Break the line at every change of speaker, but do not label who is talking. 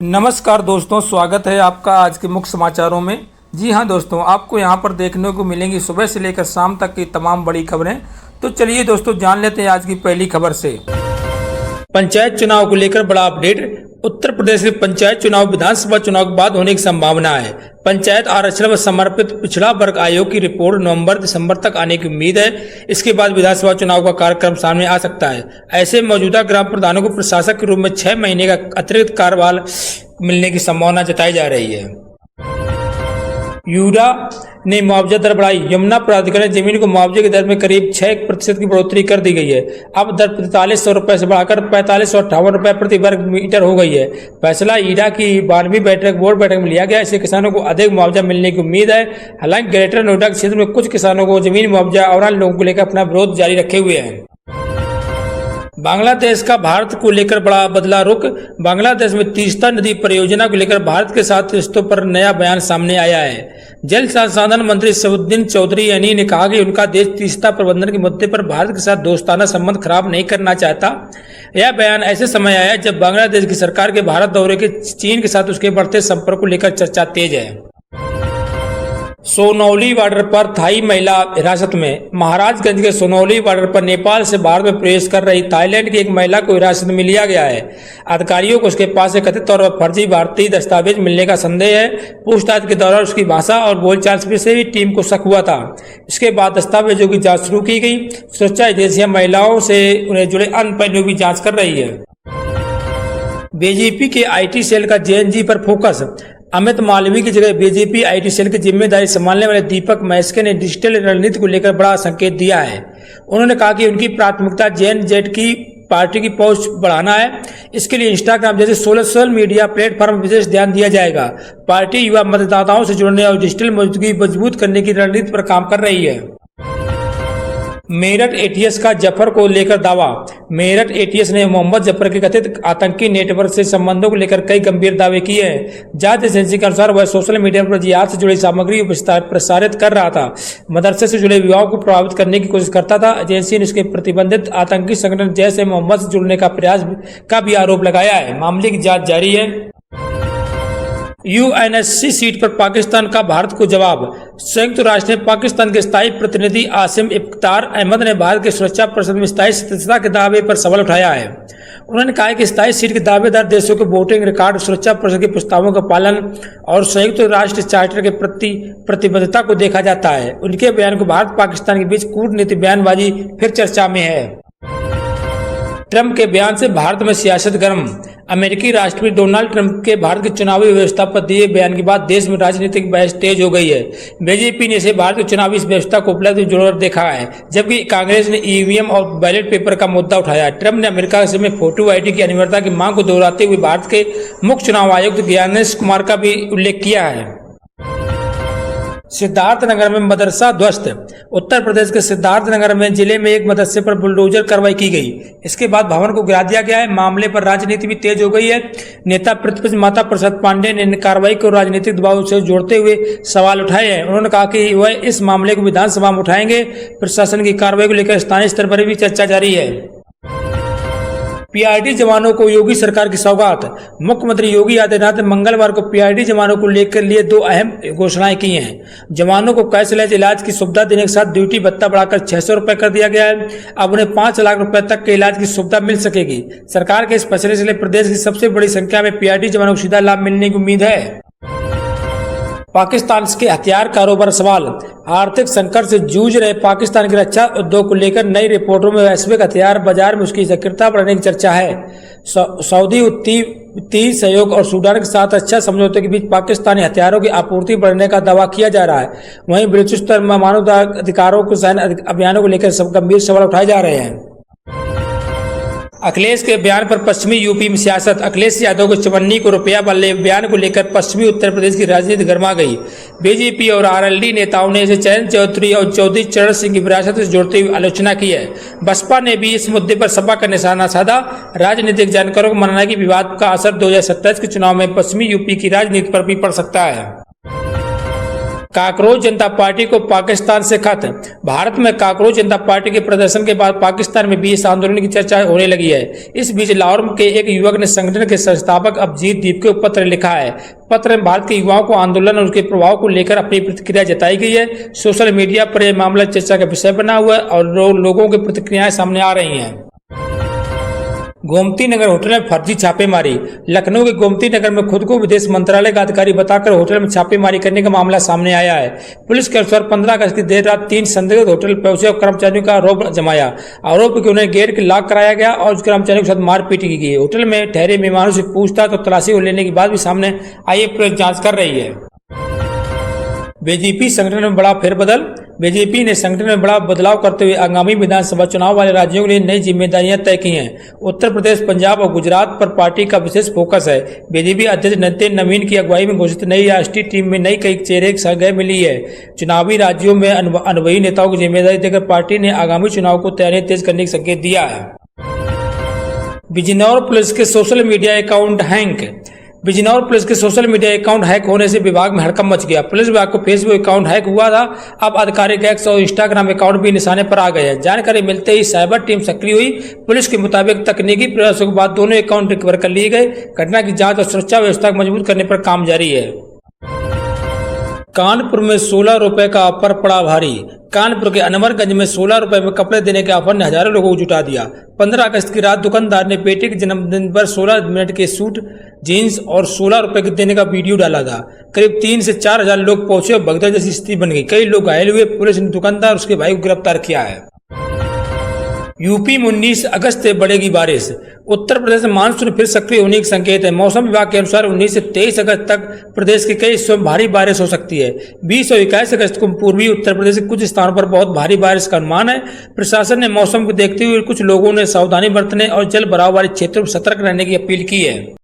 नमस्कार दोस्तों, स्वागत है आपका आज के मुख्य समाचारों में। जी हां दोस्तों, आपको यहां पर देखने को मिलेंगी सुबह से लेकर शाम तक की तमाम बड़ी खबरें। तो चलिए दोस्तों, जान लेते हैं आज की पहली खबर से। पंचायत चुनाव को लेकर बड़ा अपडेट। उत्तर प्रदेश में पंचायत चुनाव विधानसभा चुनाव के बाद होने की संभावना है। पंचायत आरक्षण में समर्पित पिछड़ा वर्ग आयोग की रिपोर्ट नवंबर-दिसंबर तक आने की उम्मीद है। इसके बाद विधानसभा चुनाव का कार्यक्रम सामने आ सकता है। ऐसे मौजूदा ग्राम प्रधानों को प्रशासक के रूप में 6 महीने का अतिरिक्त कार्यकाल मिलने की संभावना जताई जा रही है। यूडा ने मुआवजा दर बढ़ाई। यमुना प्राधिकरण जमीन को मुआवजे की दर में करीब 6% की बढ़ोतरी कर दी गई है। अब दर 4500 रुपए से बढ़ाकर 4558 रुपए प्रति वर्ग मीटर हो गई है। फैसला ईडा की 12वीं बोर्ड बैठक में लिया गया। इससे किसानों को अधिक मुआवजा मिलने की उम्मीद है। हालांकि ग्रेटर नोएडा क्षेत्र में कुछ किसानों को जमीन मुआवजा और अन्य लोगों को लेकर अपना विरोध जारी रखे हुए हैं। बांग्लादेश का भारत को लेकर बड़ा बदला रुख। बांग्लादेश में तीस्ता नदी परियोजना को लेकर भारत के साथ रिश्तों पर नया बयान सामने आया है। जल संसाधन मंत्री सफुद्दीन चौधरी यानी ने कहा कि उनका देश तीस्ता प्रबंधन के मुद्दे पर भारत के साथ दोस्ताना संबंध खराब नहीं करना चाहता। यह बयान ऐसे समय आया जब बांग्लादेश की सरकार के भारत दौरे के चीन के साथ उसके बढ़ते संपर्क को लेकर चर्चा तेज है। सोनौली बॉर्डर पर थाई महिला हिरासत में। महाराजगंज के सोनौली बॉर्डर पर नेपाल से भारत में प्रवेश कर रही थाईलैंड की एक महिला को हिरासत में लिया गया है। अधिकारियों को उसके पास से कथित तौर पर फर्जी भारतीय दस्तावेज मिलने का संदेह है। पूछताछ के दौरान उसकी भाषा और बोलचाल से भी टीम को शक हुआ था। इसके बाद दस्तावेजों की जांच शुरू की गई। सुरक्षा एजेंसियां महिलाओं से उन्हें जुड़े अन्य पहलुओं की जांच कर रही है। बीजेपी के आईटी सेल का जेएनजी पर फोकस। अमित मालवीय की जगह बीजेपी आईटी सेल की जिम्मेदारी संभालने वाले दीपक महेश्वरी ने डिजिटल रणनीति को लेकर बड़ा संकेत दिया है। उन्होंने कहा कि उनकी प्राथमिकता जेन जेड की पार्टी की पहुंच बढ़ाना है। इसके लिए इंस्टाग्राम जैसे सोशल मीडिया प्लेटफॉर्म पर विशेष ध्यान दिया जाएगा। पार्टी युवा मतदाताओं से जुड़ने और डिजिटल मौजूदगी मजबूत करने की रणनीति पर काम कर रही है। मेरठ एटीएस का जफर को लेकर दावा। मेरठ एटीएस ने मोहम्मद जफर के कथित आतंकी नेटवर्क से संबंधों को लेकर कई गंभीर दावे किए हैं। जांच एजेंसी के अनुसार वह सोशल मीडिया पर जिहाद से जुड़ी सामग्री प्रसारित कर रहा था, मदरसे से जुड़े युवाओं को प्रभावित करने की कोशिश करता था। एजेंसी ने उसके प्रतिबंधित आतंकी संगठन जैसे मोहम्मद से जुड़ने का प्रयास का भी आरोप लगाया है। मामले की जाँच जारी है। यूएनएससी सीट पर पाकिस्तान का भारत को जवाब। संयुक्त राष्ट्र में पाकिस्तान के स्थायी प्रतिनिधि आसिम इफ्तार अहमद ने भारत के सुरक्षा परिषद में स्थायी सदस्यता के दावे पर सवाल उठाया है। उन्होंने कहा कि स्थायी सीट के दावेदार देशों के वोटिंग रिकॉर्ड, सुरक्षा परिषद के प्रस्तावों का पालन और संयुक्त राष्ट्र चार्टर के प्रति प्रतिबद्धता को देखा जाता है। उनके बयान को भारत पाकिस्तान के बीच कूटनीति बयानबाजी फिर चर्चा में है। ट्रंप के बयान से भारत में सियासत गर्म। अमेरिकी राष्ट्रपति डोनाल्ड ट्रंप के भारत की चुनावी व्यवस्था पर दिए बयान के बाद देश में राजनीतिक बहस तेज हो गई है। बीजेपी ने इसे भारत की चुनावी व्यवस्था को उपलब्ध जोड़कर देखा है, जबकि कांग्रेस ने ईवीएम और बैलेट पेपर का मुद्दा उठाया। ट्रंप ने अमेरिका में फोटो आईडी की अनिवार्यता की मांग को दोहराते हुए भारत के मुख्य चुनाव आयुक्त ज्ञानेश कुमार का भी उल्लेख किया है। सिद्धार्थनगर में मदरसा ध्वस्त। उत्तर प्रदेश के सिद्धार्थनगर में जिले में एक मदरसे पर बुलडोजर कार्रवाई की गई। इसके बाद भवन को गिरा दिया गया है। मामले पर राजनीति भी तेज हो गई है। नेता प्रतिपक्ष माता प्रसाद पांडेय ने कार्रवाई को राजनीतिक दबाव से जोड़ते हुए सवाल उठाए हैं। उन्होंने कहा कि वह इस मामले को विधानसभा में उठाएंगे। प्रशासन की कार्रवाई को लेकर स्थानीय स्तर पर भी चर्चा जारी है। पीआरडी जवानों को योगी सरकार की सौगात। मुख्यमंत्री योगी आदित्यनाथ ने मंगलवार को पीआरडी जवानों को लेकर लिए 2 अहम घोषणाएं की हैं। जवानों को कैशलेस इलाज की सुविधा देने के साथ ड्यूटी भत्ता बढ़ाकर 600 रुपए कर दिया गया है। अब उन्हें 5 लाख रुपए तक के इलाज की सुविधा मिल सकेगी। सरकार के इस फैसले से प्रदेश की सबसे बड़ी संख्या में पीआरडी जवानों को सीधा लाभ मिलने की उम्मीद है। पाकिस्तान के हथियार कारोबार सवाल। आर्थिक संकट से जूझ रहे पाकिस्तान के रक्षा उद्योग को लेकर नई रिपोर्टों में वैश्विक हथियार बाजार में उसकी सक्रियता बढ़ने की चर्चा है। सऊदी उत्ती सहयोग और सूडान के साथ अच्छा समझौते के बीच पाकिस्तानी हथियारों की आपूर्ति बढ़ने का दावा किया जा रहा है। वहीं बलूचिस्तान में मानवाधिकारों के सैन्य अभियानों को लेकर सब गंभीर सवाल उठाए जा रहे हैं। अखिलेश के बयान पर पश्चिमी यूपी में सियासत। अखिलेश यादव को 54 को रुपया वाले बयान को लेकर पश्चिमी उत्तर प्रदेश की राजनीति गर्मा गई। बीजेपी और आरएलडी नेताओं ने इसे चरण चौधरी और चौधरी चरण सिंह की विरासत से जोड़ते हुए आलोचना की है। बसपा ने भी इस मुद्दे पर सपा का निशाना साधा। राजनीतिक जानकारों को मानना है कि विवाद का असर 2027 के चुनाव में पश्चिमी यूपी की राजनीति पर भी पड़ सकता है। काकरोच जनता पार्टी को पाकिस्तान से खत। भारत में काकरोच जनता पार्टी के प्रदर्शन के बाद पाकिस्तान में भी इस आंदोलन की चर्चा होने लगी है। इस बीच लाहौर के एक युवक ने संगठन के संस्थापक अभिजीत दीप को पत्र लिखा है। पत्र में भारत के युवाओं को आंदोलन और उसके प्रभाव को लेकर अपनी प्रतिक्रिया जताई गई है। सोशल मीडिया पर यह मामला चर्चा का विषय बना हुआ है और लोगों की प्रतिक्रियाएं सामने आ रही हैं। गोमती नगर होटल में फर्जी छापेमारी। लखनऊ के गोमती नगर में खुद को विदेश मंत्रालय का अधिकारी बताकर होटल में छापेमारी करने का मामला सामने आया है। पुलिस के अनुसार 15 अगस्त की देर रात 3 संदिग्ध होटल पहुंचे और कर्मचारियों का आरोप जमाया। आरोप कि उन्हें गेट के लॉक कराया गया और उस कर्मचारियों के साथ मारपीट की गई। होटल में ठहरे मेहमानों से पूछताछ और तलाशी लेने की बात भी सामने आई है। पुलिस जांच कर रही है। बीजेपी संगठन में बड़ा फेरबदल। बीजेपी ने संगठन में बड़ा बदलाव करते हुए आगामी विधानसभा चुनाव वाले राज्यों के लिए नई जिम्मेदारियां तय की हैं। उत्तर प्रदेश, पंजाब और गुजरात पर पार्टी का विशेष फोकस है। बीजेपी अध्यक्ष नितिन नवीन की अगुवाई में घोषित नई राष्ट्रीय टीम में नई कई चेहरे की जगह मिली है। चुनावी राज्यों में अनुभवी नेताओं को जिम्मेदारी देकर पार्टी ने आगामी चुनाव को तैयारी तेज करने का संकेत दिया है। बिजनौर पुलिस के social media account hack. Bijnor police के सोशल मीडिया अकाउंट हैक होने से विभाग में हड़कंप मच गया। पुलिस विभाग को फेसबुक अकाउंट हैक हुआ था। अब आधिकारिक एक्स और इंस्टाग्राम अकाउंट भी निशाने पर आ गए हैं। जानकारी मिलते ही साइबर टीम सक्रिय हुई। पुलिस के मुताबिक तकनीकी प्रयासों के बाद दोनों अकाउंट रिकवर कर लिए गए। घटना की जांच और सुरक्षा व्यवस्था को मजबूत करने पर काम जारी है। कानपुर में 16 रुपए का ऑफर पड़ा भारी। कानपुर के अनवरगंज में 16 रुपए में कपड़े देने के ऑफर ने हजारों लोगों को जुटा दिया। 15 अगस्त की रात दुकानदार ने बेटे के जन्मदिन पर 16 मिनट के सूट, जीन्स और 16 रुपए के देने का वीडियो डाला था। करीब 3 से 4 हजार लोग पहुंचे और भगदड़ जैसी स्थिति बन गई। कई लोग घायल हुए। पुलिस ने दुकानदार और उसके भाई को गिरफ्तार किया है। यूपी में 19 अगस्त से बढ़ेगी बारिश। उत्तर प्रदेश में मानसून फिर सक्रिय होने के संकेत है। मौसम विभाग के अनुसार 19 से 23 अगस्त तक प्रदेश के कई हिस्सों में भारी बारिश हो सकती है। 20 और 21 अगस्त को पूर्वी उत्तर प्रदेश के कुछ स्थानों पर बहुत भारी बारिश का अनुमान है। प्रशासन ने मौसम को देखते हुए कुछ लोगों ने सावधानी बरतने और जल भराव वाले क्षेत्रों में सतर्क रहने की अपील की है।